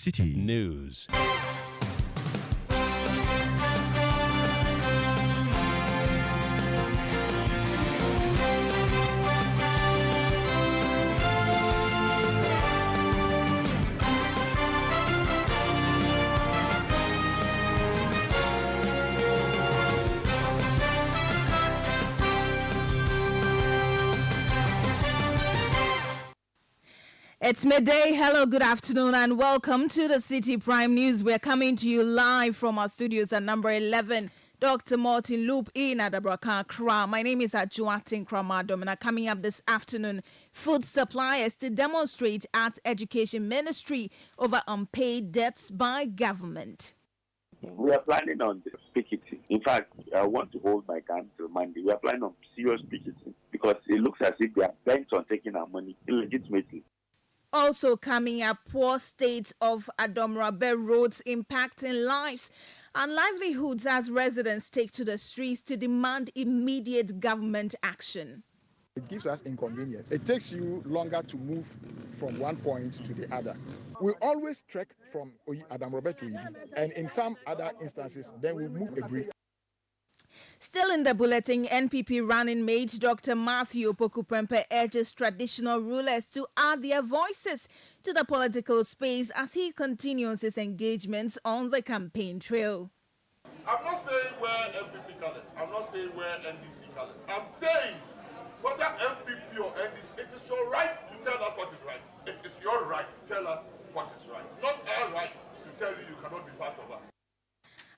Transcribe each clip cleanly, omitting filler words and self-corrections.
Citi News. It's midday. Hello, good afternoon, and welcome to the Citi Prime News. We're coming to you live from our studios at number 11, Dr. Martin Loop in Adabraka, Accra. My name is Ajuatin Kramadom, and coming up this afternoon, food suppliers to demonstrate at Education Ministry over unpaid debts by government. We are planning on picketing. In fact, I want to hold my gun till Monday. We are planning on serious picketing because it looks as if they are bent on taking our money illegitimately. Also coming up, poor state of Adomrabe roads impacting lives and livelihoods as residents take to the streets to demand immediate government action. It gives us inconvenience. It takes you longer to move from one point to the other. We always trek from Adamrobe to Ibi, and in some other instances, then we move a brick. Still in the bulletin, NPP running mate Dr. Matthew Pokupempe urges traditional rulers to add their voices to the political space as he continues his engagements on the campaign trail. I'm not saying wear NPP colors. I'm not saying wear NDC colors. I'm saying whether NPP or NDC, it is your right to tell us what is right. It is your right to tell us what is right. Not our right to tell you cannot be part of us.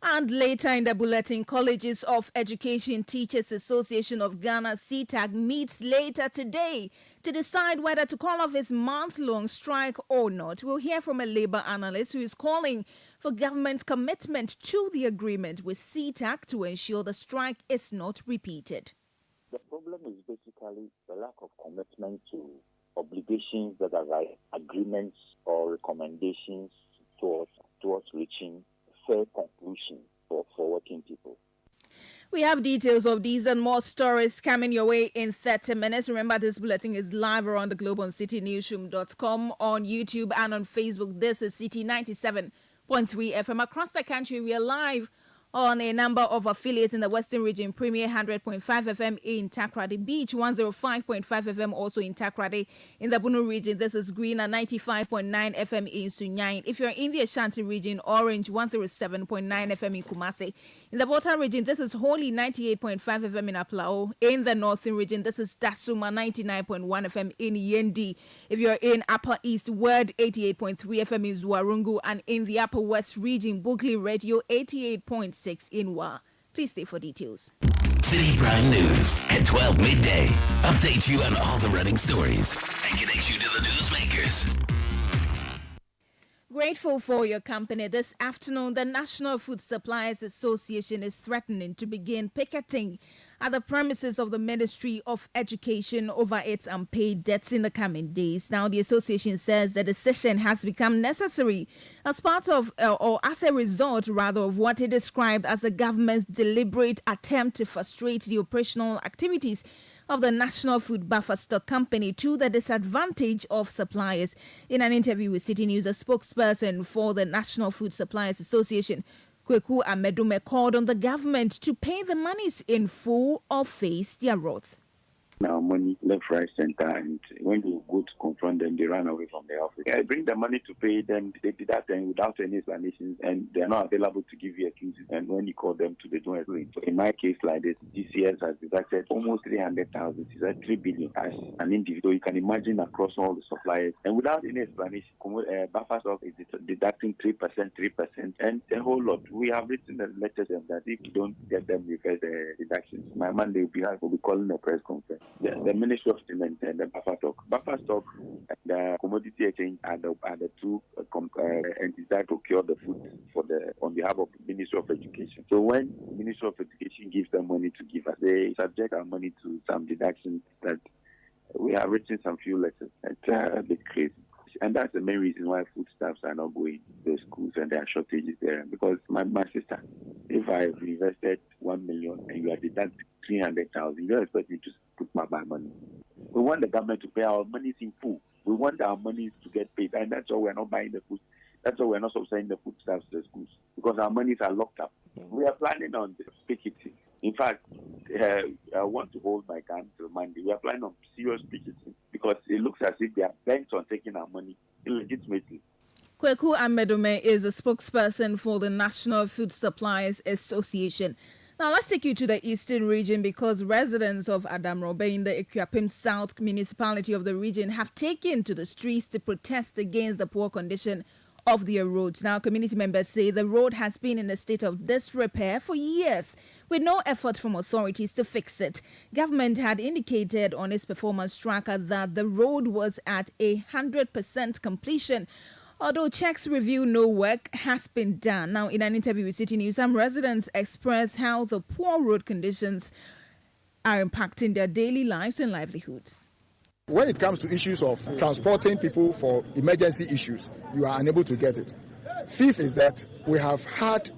And later in the bulletin, Colleges of Education Teachers Association of Ghana, CTAG, meets later today to decide whether to call off its month-long strike or not. We'll hear from a labor analyst who is calling for government commitment to the agreement with CTAG to ensure the strike is not repeated. The problem is basically the lack of commitment to obligations that are like agreements or recommendations towards reaching fair conclusion for working people. We have details of these and more stories coming your way in 30 minutes. Remember, this bulletin is live around the globe on citinewsroom.com, on YouTube and on Facebook. This is Citi 97.3 FM. Across the country, we are live on a number of affiliates in the Western region. Premier 100.5 FM in Takoradi Beach, 105.5 FM also in Takoradi. In the Bunu region, this is Green at 95.9 FM in Sunyani. If you're in the Ashanti region, Orange 107.9 FM in Kumasi. In the Volta region, this is Holy 98.5 FM in Aplao. In the Northern region, this is Dasuma 99.1 FM in Yendi. If you're in Upper East, Word 88.3 FM in Zuarungu. And in the Upper West region, Bugli Radio 88.6 in Wa. Please stay for details. Citi Prime News at 12 midday. Update you on all the running stories and connect you to the newsmakers. Grateful for your company. This afternoon, the National Food Suppliers Association is threatening to begin picketing at the premises of the Ministry of Education over its unpaid debts in the coming days. Now, the association says the decision has become necessary as part of, or as a result, rather, of what it described as the government's deliberate attempt to frustrate the operational activities of the National Food Buffer Stock Company to the disadvantage of suppliers. In an interview with Citi News, a spokesperson for the National Food Suppliers Association, Kweku Amedume, called on the government to pay the monies in full or face their wrath. Now money left, right, center, and when you go to confront them, they run away from the office. I bring the money to pay them, they did that and without any explanations, and they are not available to give you excuses. And when you call them to, they don't agree. So in my case like this, GCS has deducted almost 300,000. It's at 3 billion as an individual. You can imagine across all the suppliers, and without any explanation, Buffer Stock is deducting 3%, and a whole lot. We have written the letters that if you don't get them reverse the deductions, my Monday will be calling a press conference. The Ministry of Cement and the Buffer Stock and the Commodity Exchange are the two entities that procure the food on behalf of the Ministry of Education. So when the Ministry of Education gives them money to give us, they subject our money to some deductions that we have written some few letters. It's a bit crazy. And that's the main reason why foodstuffs are not going to the schools and there are shortages there. Because my sister, if I've invested 1 million and you are deducting 300,000, you don't expect me to put my money. We want the government to pay our money in full. We want our money to get paid, and that's why we're not buying the food. That's why we're not supplying the foodstuffs to the schools, because our monies are locked up. We are planning on picketing. In fact, I want to hold my gun till Monday. We are planning on serious picketing because it looks as if they are bent on taking our money illegitimately. Kweku Amedome is a spokesperson for the National Food Suppliers Association. Now, let's take you to the eastern region because residents of Adamrobe in the Ekuapem South municipality of the region have taken to the streets to protest against the poor condition of their roads. Now, community members say the road has been in a state of disrepair for years, with no effort from authorities to fix it. Government had indicated on its performance tracker that the road was at 100% completion. Although checks reveal no work has been done. Now, in an interview with Citi News, some residents express how the poor road conditions are impacting their daily lives and livelihoods. When it comes to issues of transporting people for emergency issues, you are unable to get it. Fifth is that we have had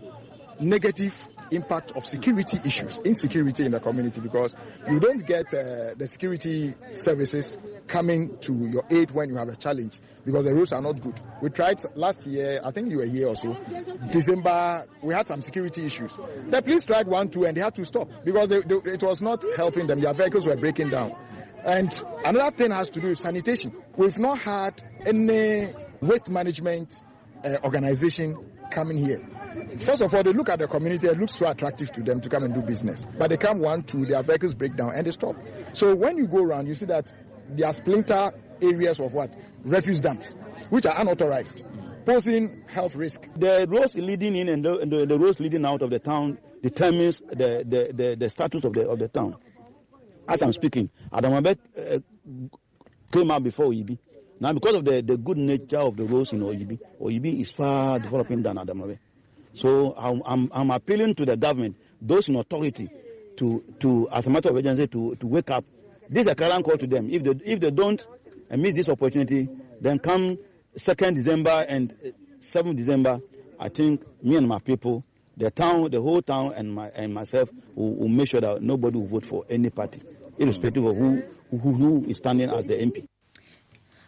negative impact of security issues, insecurity in the community, because you don't get the security services coming to your aid when you have a challenge because the roads are not good. We tried last year, I think you were here also, December, we had some security issues. The police tried 1, 2, and they had to stop because it was not helping them. Their vehicles were breaking down. And another thing has to do with sanitation. We've not had any waste management organization coming here. First of all, they look at the community, it looks so attractive to them to come and do business. But they come 1, 2, their vehicles break down and they stop. So when you go around, you see that there are splinter areas of what? Refuse dumps, which are unauthorized, posing health risk. The roads leading in and the roads leading out of the town determines the status of the town. As I'm speaking, Adamabet came out before Oyibi. Now, because of the good nature of the roads in Oyibi is far developing than Adamabet. So I'm appealing to the government, those in authority, to as a matter of urgency, to wake up. This is a current call to them. If they don't miss this opportunity, then come 2nd December and 7th December, I think me and my people, the whole town, and myself will make sure that nobody will vote for any party, irrespective of who is standing as the MP.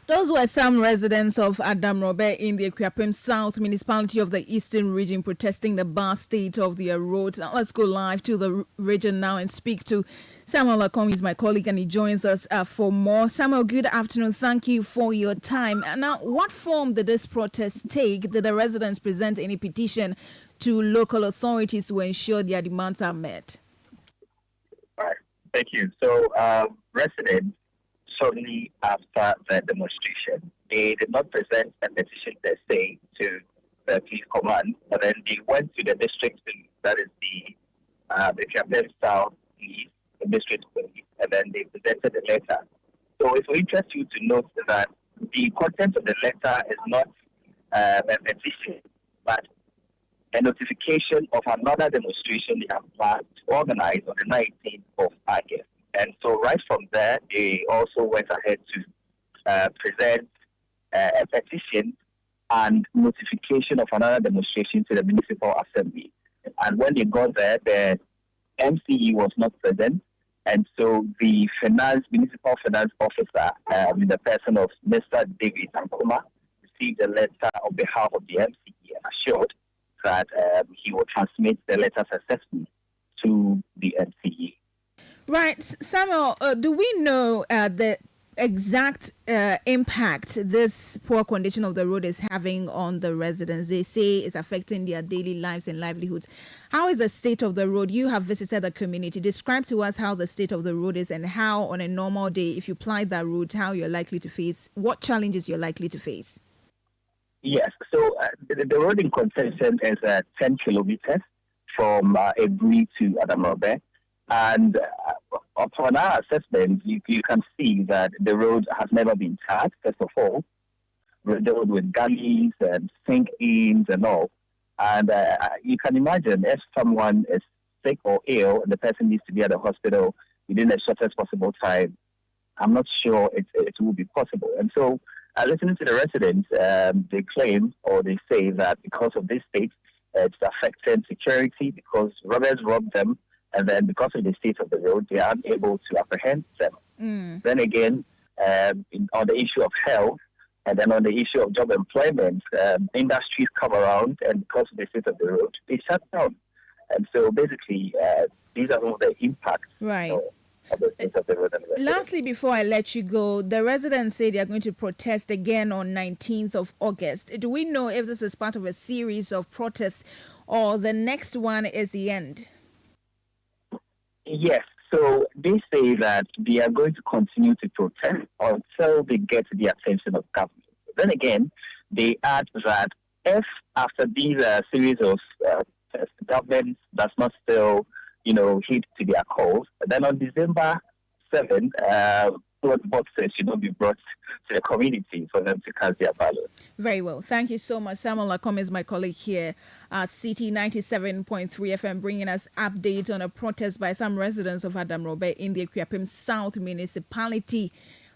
Those were some residents of Adamrobe in the Ekuapem South municipality of the eastern region protesting the bad state of their roads. Now let's go live to the region now and speak to Samuel Akomi, is my colleague, and he joins us for more. Samuel, good afternoon. Thank you for your time. Now, what form did this protest take? Did the residents present any petition to local authorities to ensure their demands are met? All right. Thank you. So, residents, shortly after the demonstration, they did not present a petition per se to the police command, but then they went to the district, that is the Ekuapem South Police, the district police, and then they presented a letter. So it will interest you to note that the content of the letter is not a petition, but a notification of another demonstration they have planned to organize on the 19th of August. And so right from there, they also went ahead to present a petition and notification of another demonstration to the Municipal Assembly. And when they got there, the MCE was not present. And so the Municipal Finance Officer, in the person of Mr. David Ankoma, received a letter on behalf of the MCE and assured that he will transmit the letter successfully to the MCE. Right. Samuel, do we know the exact impact this poor condition of the road is having on the residents? They say it's affecting their daily lives and livelihoods. How is the state of the road? You have visited the community. Describe to us how the state of the road is and how on a normal day, if you ply that route, how you're likely to face, what challenges you're likely to face. Yes. So the road in contention is 10 kilometers from Ebri to Adamrobe. And upon our assessment, you can see that the road has never been tarred, first of all, riddled with gullies and sink-ins and all. And you can imagine if someone is sick or ill and the person needs to be at the hospital within the shortest possible time, I'm not sure it will be possible. And so, listening to the residents, they claim or they say that because of this state, it's affecting security because robbers rob them. And then because of the state of the road, they are unable to apprehend them. Then again, on the issue of health, And then on the issue of job employment, industries come around, and because of the state of the road, they shut down. And so basically, these are all the impacts. Right. Of the state of the road. Lastly, before I let you go, the residents say they are going to protest again on 19th of August. Do we know if this is part of a series of protests or the next one is the end? Yes. So they say that they are going to continue to protest until they get the attention of government. Then again, they add that if after these series of protests, government does not still, heed to their calls, then on December 7th, ballot boxes should not be brought to the community for them to cast their ballot. Very well. Thank you so much. Samuel Lakom is my colleague here at Citi 97.3 FM, bringing us updates on a protest by some residents of Adam Robe in the Akuapem South municipality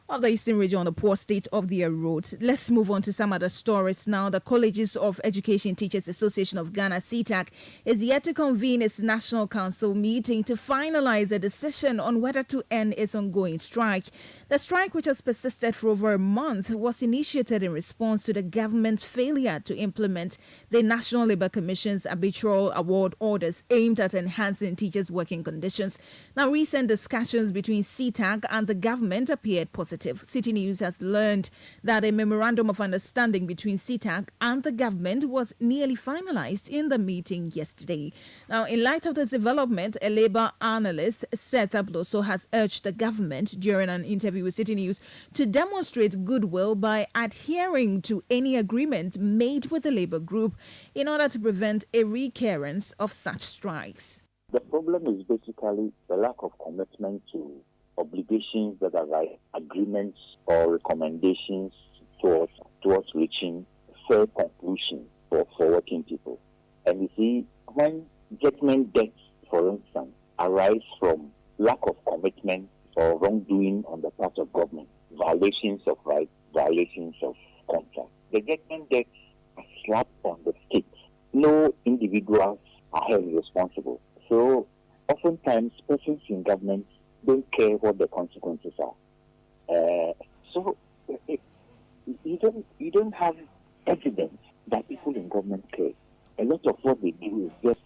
of the Eastern region on the poor state of their roads. Let's move on to some other stories now. The Colleges of Education Teachers Association of Ghana, CTAC, is yet to convene its National Council meeting to finalize a decision on whether to end its ongoing strike. The strike, which has persisted for over a month, was initiated in response to the government's failure to implement the National Labour Commission's arbitral award orders aimed at enhancing teachers' working conditions. Now, recent discussions between CTAC and the government appeared positive. Citi News has learned that a memorandum of understanding between CTAC and the government was nearly finalized in the meeting yesterday. Now, in light of this development, a Labour analyst, Seth Abloso, has urged the government during an interview with Citi News to demonstrate goodwill by adhering to any agreement made with the Labour group in order to prevent a recurrence of such strikes. The problem is basically the lack of commitment to obligations that are like agreements or recommendations towards reaching fair conclusion for working people. And you see, when judgment debts, for instance, arise from lack of commitment or wrongdoing on the part of government, violations of rights, violations of contract, the judgment debts are slapped on the state. No individuals are held responsible. So oftentimes persons in government don't care what the consequences are. So you don't have evidence that people in government care. A lot of what they do is just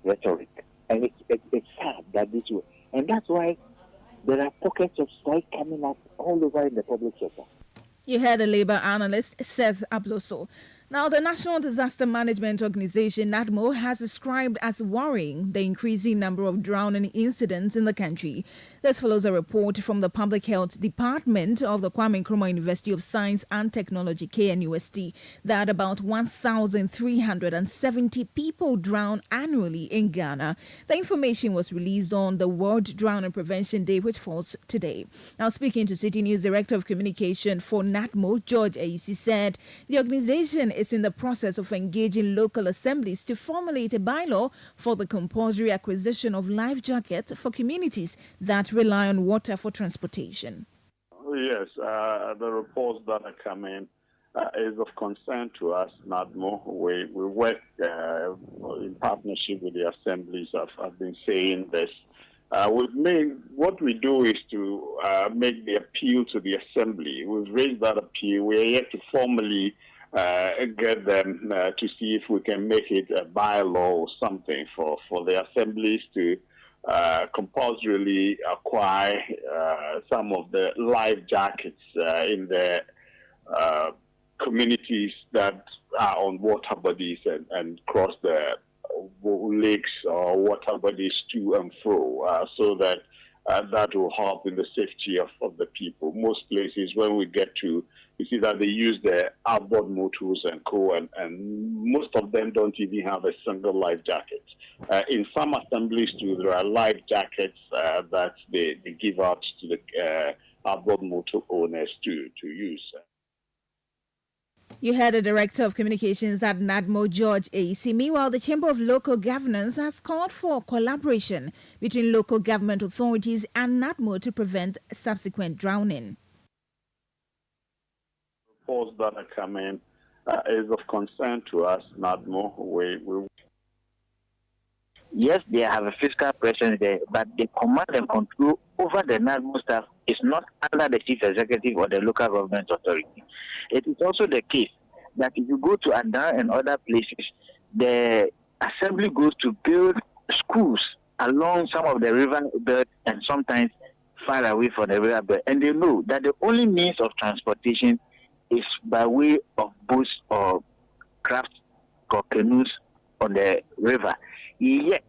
rhetoric, and it's sad that this way. And that's why there are pockets of strike coming up all over in the public sector. You heard the Labour analyst Seth Abloso. Now, the National Disaster Management Organization, NADMO, has described as worrying the increasing number of drowning incidents in the country. This follows a report from the Public Health Department of the Kwame Nkrumah University of Science and Technology, KNUST, that about 1,370 people drown annually in Ghana. The information was released on the World Drowning Prevention Day, which falls today. Now, speaking to Citi News, Director of Communication for NADMO, George Aisi, said the organization is in the process of engaging local assemblies to formulate a bylaw for the compulsory acquisition of life jackets for communities that rely on water for transportation. Yes, the reports that are coming is of concern to us, NADMO. We work in partnership with the assemblies. I've been saying this. What we do is to make the appeal to the assembly. We've raised that appeal. We are yet to formally get them to see if we can make it a bylaw or something for the assemblies to compulsorily acquire some of the life jackets in the communities that are on water bodies and cross the lakes or water bodies to and fro, so that that will help in the safety of the people. Most places, when we get to, you see that they use the outboard motors and co, and most of them don't even have a single life jacket. In some assemblies too, there are life jackets that they give out to the outboard motor owners to use. You heard the Director of Communications at NADMO, George Aisi. Meanwhile, the Chamber of Local Governance has called for collaboration between local government authorities and NADMO to prevent subsequent drowning. Reports that are coming is of concern to us, NADMO. Yes, they have a fiscal presence there, but the command and control over the NADMO staff is not under the chief executive or the local government authority. It is also the case that if you go to Adan and other places, the assembly goes to build schools along some of the river bed and sometimes far away from the river bed. And they know that the only means of transportation is by way of boats or craft or canoes on the river. Yet,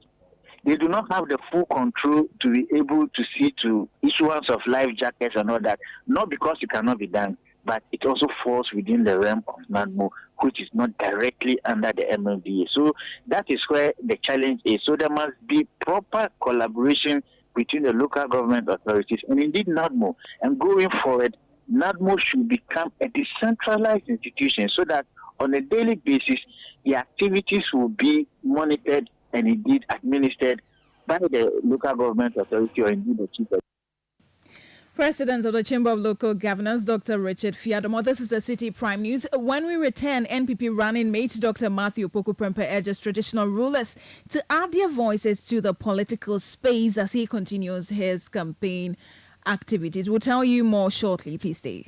they do not have the full control to be able to see to issuance of life jackets and all that, not because it cannot be done, but it also falls within the realm of NADMO, which is not directly under the MMDA. So that is where the challenge is. So there must be proper collaboration between the local government authorities and indeed NADMO. And going forward, NADMO should become a decentralized institution so that on a daily basis, the activities will be monitored and indeed administered by the local government authority or indeed the chief. President of the Chamber of Local Governors, Dr. Richard Fiadomo. This is the Citi Prime News. When we return, NPP running mate Dr. Matthew Opoku-Prempeh urges traditional rulers to add their voices to the political space as he continues his campaign activities. We'll tell you more shortly. Please stay.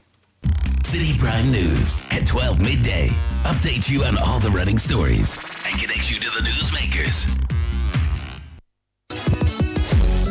Citi Prime News at 12 midday. Update you on all the running stories and connect you to the newsmakers.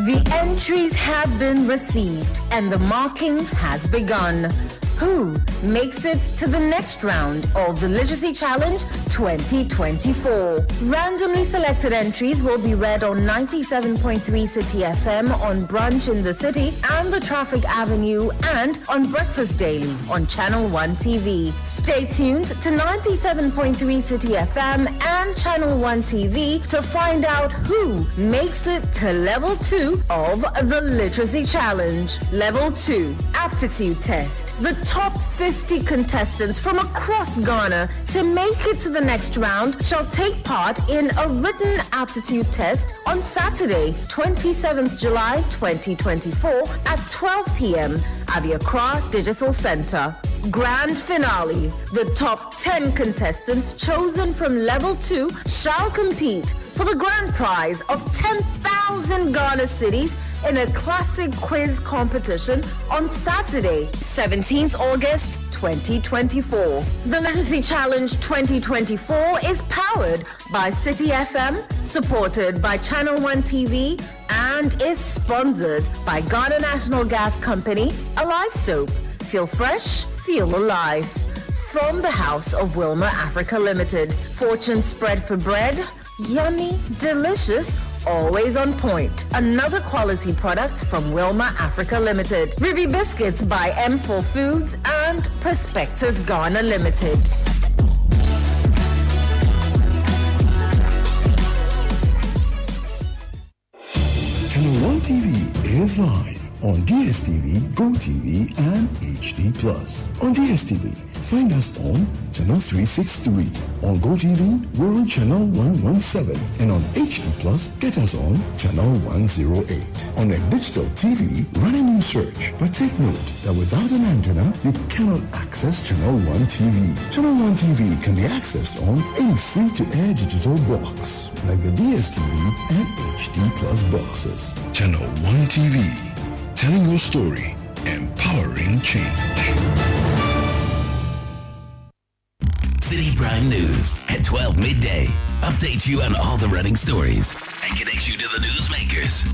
The entries have been received and the marking has begun. Who makes it to the next round of the Literacy Challenge 2024? Randomly selected entries will be read on 97.3 Citi FM on Brunch in the City and the Traffic Avenue and on Breakfast Daily on Channel 1 TV. Stay tuned to 97.3 Citi FM and Channel 1 TV to find out who makes it to Level 2 of the Literacy Challenge. Level 2, Aptitude Test. The top 50 contestants from across Ghana to make it to the next round shall take part in a written aptitude test on Saturday, 27th July 2024 at 12 p.m. at the Accra Digital Center. Grand finale. The top 10 contestants chosen from Level 2 shall compete for the grand prize of 10,000 Ghana cedis in a classic quiz competition on Saturday, 17th August 2024. The Literacy Challenge 2024 is powered by Citi FM, supported by Channel 1 TV, and is sponsored by Ghana National Gas Company, Alive Soap. Feel fresh, feel alive. From the House of Wilmer Africa Limited. Fortune spread for bread. Yummy, delicious, always on point. Another quality product from Wilmer Africa Limited. Ruby Biscuits by M4 Foods and Prospectus Ghana Limited. Channel 1 TV is live on DSTV, GoTV, and HD+. On DSTV, find us on Channel 363. On GoTV, we're on Channel 117. And on HD+, get us on Channel 108. On a digital TV, run a new search. But take note that without an antenna, you cannot access Channel 1 TV. Channel 1 TV can be accessed on any free-to-air digital box, like the DSTV and HD+ boxes. Channel 1 TV, telling your story, empowering change. Citi Prime News at 12 midday. Update you on all the running stories and connect you to the newsmakers.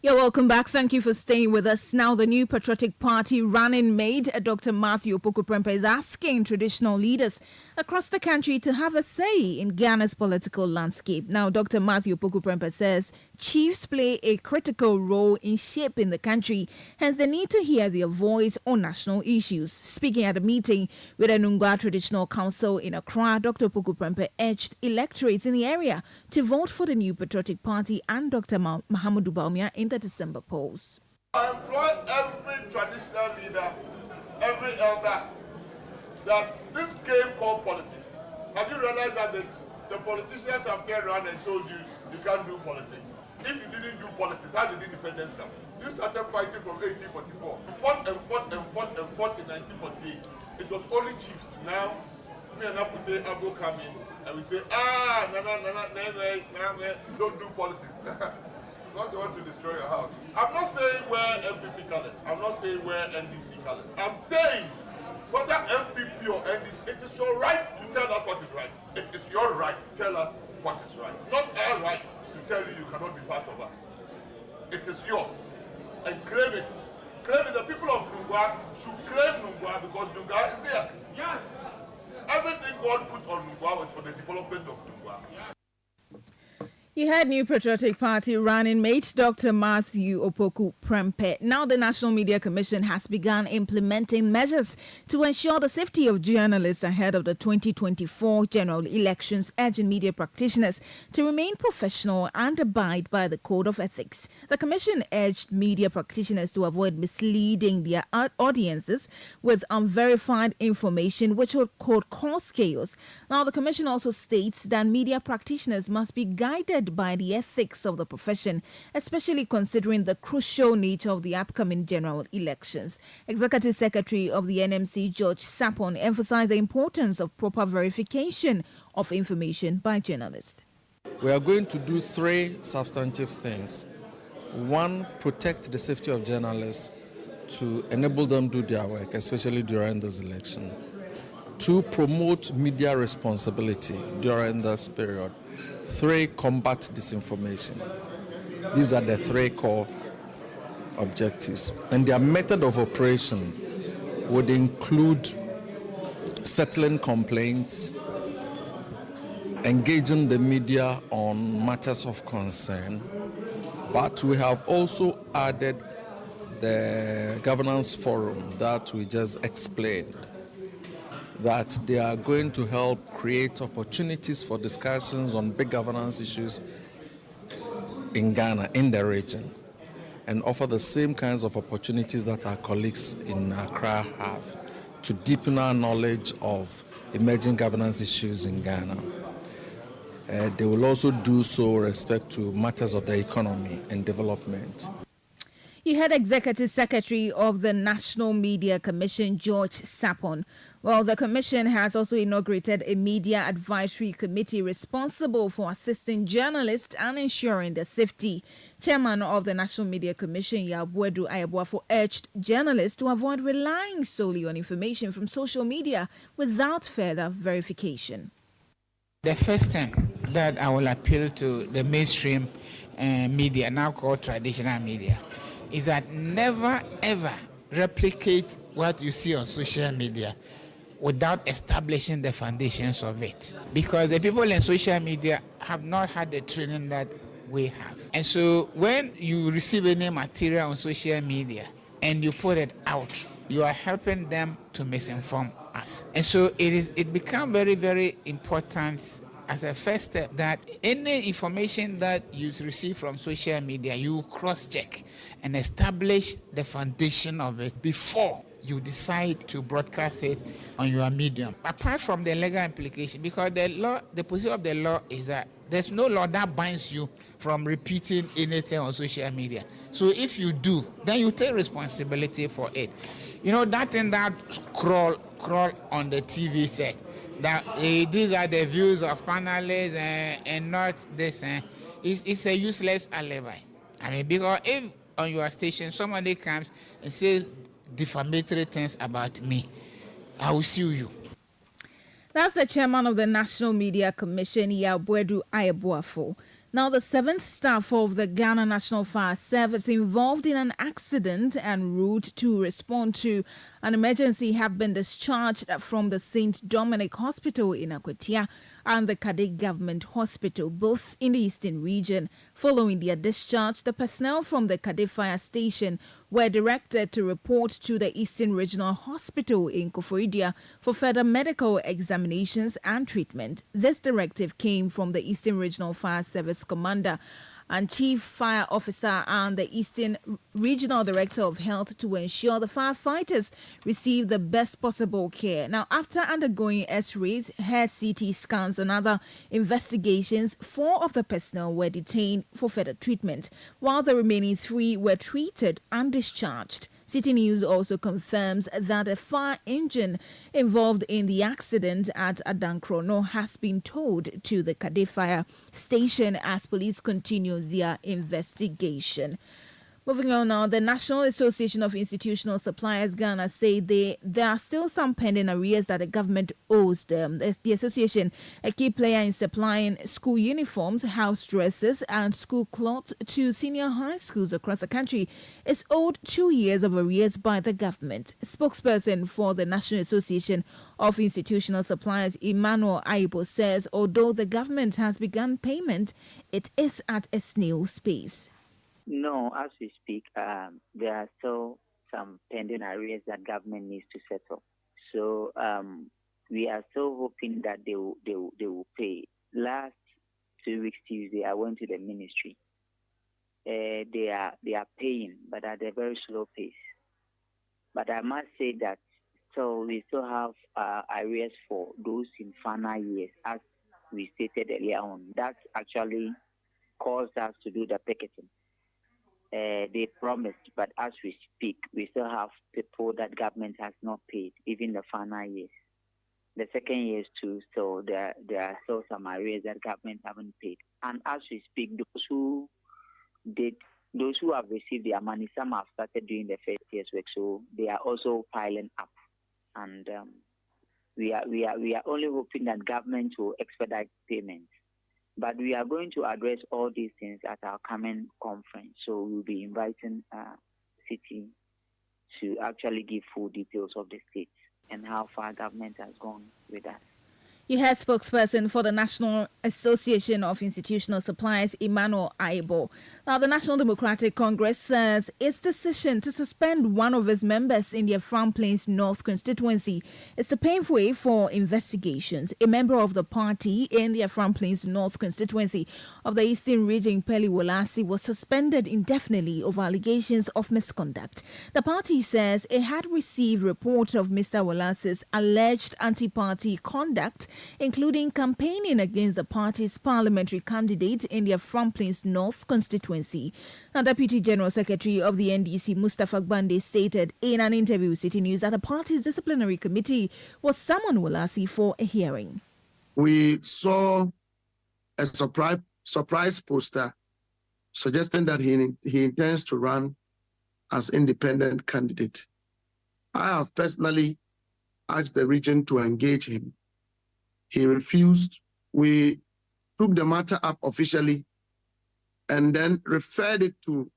You're welcome back. Thank you for staying with us. Now, the new Patriotic Party running mate, Dr. Matthew Opoku-Prempeh, is asking traditional leaders across the country to have a say in Ghana's political landscape. Now, Dr. Matthew Opoku-Prempeh says chiefs play a critical role in shaping the country, hence they need to hear their voice on national issues. Speaking at a meeting with the Nungwa Traditional Council in Accra, Dr. Opoku-Prempeh urged electorates in the area to vote for the new Patriotic Party and Dr. Mahamudu Bawumia in the December polls. I employ every traditional leader, every elder, that this game called politics. Have you realized that the politicians have turned around and told you you can't do politics? If you didn't do politics, how did independence come? You started fighting from 1844. You fought and fought and fought and fought in 1948. It was only chiefs. Now, me and Afute Abo come in. and we say, don't do politics. Not they want to destroy your house. I'm not saying wear MPP colors. I'm not saying wear NDC colors. I'm saying whether MPP or NDC, it is your right to tell us what is right. It is your right to tell us what is right. Not our right to tell you you cannot be part of us. It is yours. And claim it. Claim it. The people of Nungwa should claim Nungwa because Nungwa is theirs. Yes. Everything God put on Nungwa was for the development of Nungwa. You had New Patriotic Party running mate Dr. Matthew Opoku Prempeh. Now the National Media Commission has begun implementing measures to ensure the safety of journalists ahead of the 2024 general elections, urging media practitioners to remain professional and abide by the Code of Ethics. The Commission urged media practitioners to avoid misleading their audiences with unverified information which could cause chaos. Now the Commission also states that media practitioners must be guided by the ethics of the profession, especially considering the crucial nature of the upcoming general elections. Executive Secretary of the NMC, George Sapon, emphasized the importance of proper verification of information by journalists. We are going to do 3 substantive things. 1, protect the safety of journalists to enable them to do their work, especially during this election. 2, promote media responsibility during this period. 3, combat disinformation. These are the 3 core objectives. And their method of operation would include settling complaints, engaging the media on matters of concern, but we have also added the governance forum that we just explained, that they are going to help create opportunities for discussions on big governance issues in Ghana, in the region, and offer the same kinds of opportunities that our colleagues in Accra have to deepen our knowledge of emerging governance issues in Ghana. They will also do so with respect to matters of the economy and development. You heard Executive Secretary of the National Media Commission, George Sapon. Well, the Commission has also inaugurated a media advisory committee responsible for assisting journalists and ensuring their safety. Chairman of the National Media Commission, Yabwedu Ayabuafo, urged journalists to avoid relying solely on information from social media without further verification. The first thing that I will appeal to the mainstream media, now called traditional media, is that never ever replicate what you see on social media without establishing the foundations of it. Because the people in social media have not had the training that we have. And so when you receive any material on social media and you put it out, you are helping them to misinform us. And so it becomes very, very important as a first step that any information that you receive from social media, you cross-check and establish the foundation of it before you decide to broadcast it on your medium. Apart from the legal implication, because the position of the law is that there's no law that binds you from repeating anything on social media. So if you do, then you take responsibility for it. You know, that thing that crawl on the TV set, that these are the views of panelists and not this. It's a useless alibi. I mean, because if on your station somebody comes and says defamatory things about me, I will sue you. That's the chairman of the National Media Commission, Yabwedu Ayabuafo. Now, the 7th staff of the Ghana National Fire Service involved in an accident en route to respond to an emergency have been discharged from the St. Dominic Hospital in Akwatia and the Kade Government Hospital, both in the Eastern region. Following their discharge, the personnel from the Kade Fire Station were directed to report to the Eastern Regional Hospital in Koforidua for further medical examinations and treatment. This directive came from the Eastern Regional Fire Service Commander and Chief Fire Officer and the Eastern Regional Director of Health to ensure the firefighters receive the best possible care. Now, after undergoing X-rays, head CT scans and other investigations, 4 of the personnel were detained for further treatment, while the remaining 3 were treated and discharged. City News also confirms that a fire engine involved in the accident at Adankrono has been towed to the Kade Fire Station as police continue their investigation. Moving on now, the National Association of Institutional Suppliers Ghana say there are still some pending arrears that the government owes them. The association, a key player in supplying school uniforms, house dresses and school clothes to senior high schools across the country, is owed 2 years of arrears by the government. Spokesperson for the National Association of Institutional Suppliers, Emmanuel Aibo, says although the government has begun payment, it is at a snail's pace. No, as we speak, there are still some pending arrears that government needs to settle. So we are still hoping that they will pay. Last 2 weeks Tuesday, I went to the ministry. They are paying, but at a very slow pace. But I must say that we still have arrears for those in final years, as we stated earlier on. That actually caused us to do the picketing. They promised, but as we speak, we still have people that government has not paid, even the final years. The second years too, so there are still some arrears that government haven't paid. And as we speak, those who have received their money, some have started doing the first year's work, so they are also piling up. And we are only hoping that government will expedite payments. But we are going to address all these things at our coming conference. So we'll be inviting Citi to actually give full details of the state and how far government has gone with us. You heard spokesperson for the National Association of Institutional Suppliers, Emmanuel Aibo. Now, the National Democratic Congress says its decision to suspend one of its members in the Afram Plains North constituency is to pave way for investigations. A member of the party in the Afram Plains North constituency of the Eastern Region, Peli Wolasi, was suspended indefinitely over allegations of misconduct. The party says it had received reports of Mr. Wolasi's alleged anti-party conduct, including campaigning against the party's parliamentary candidate in the Afram Plains North constituency. Now, Deputy General Secretary of the NDC, Mustafa Gbande, stated in an interview with Citi News that the party's disciplinary committee was summoned Wolasi for a hearing. We saw a surprise poster suggesting that he intends to run as independent candidate. I have personally asked the region to engage him. He refused. We took the matter up officially and then referred it to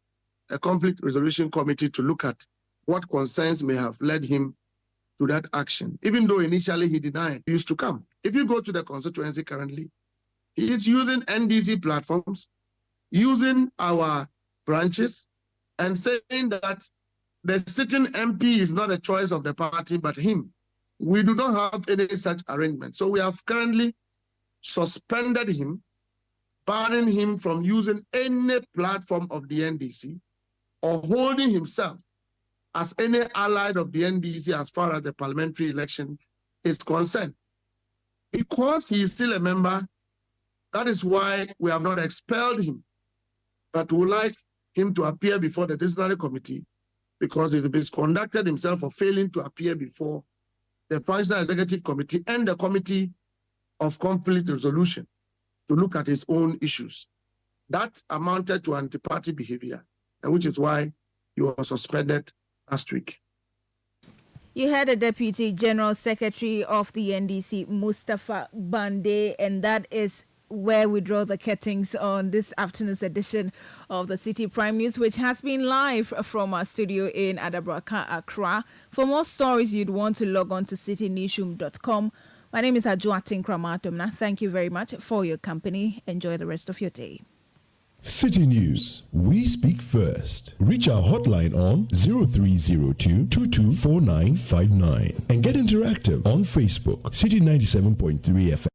a conflict resolution committee to look at what concerns may have led him to that action, even though initially he denied he used to come. If you go to the constituency currently, he is using NDC platforms, using our branches, and saying that the sitting MP is not a choice of the party but him. We do not have any such arrangement. So we have currently suspended him, barring him from using any platform of the NDC or holding himself as any ally of the NDC as far as the parliamentary election is concerned. Because he is still a member, that is why we have not expelled him, but we would like him to appear before the disciplinary committee because he's misconducted himself for failing to appear before the Functional Executive Committee and the Committee of Conflict Resolution to look at his own issues. That amounted to anti-party behavior, and which is why he was suspended last week. You heard the Deputy General Secretary of the NDC, Mustafa Gbande, and that is where we draw the curtains on this afternoon's edition of the Citi Prime News, which has been live from our studio in Adabraka, Accra. For more stories, you'd want to log on to citinewsroom.com. My name is Ajuatin Kramatomna. Thank you very much for your company. Enjoy the rest of your day. Citi News, we speak first. Reach our hotline on 0302-224959 and get interactive on Facebook, Citi 97.3 FM.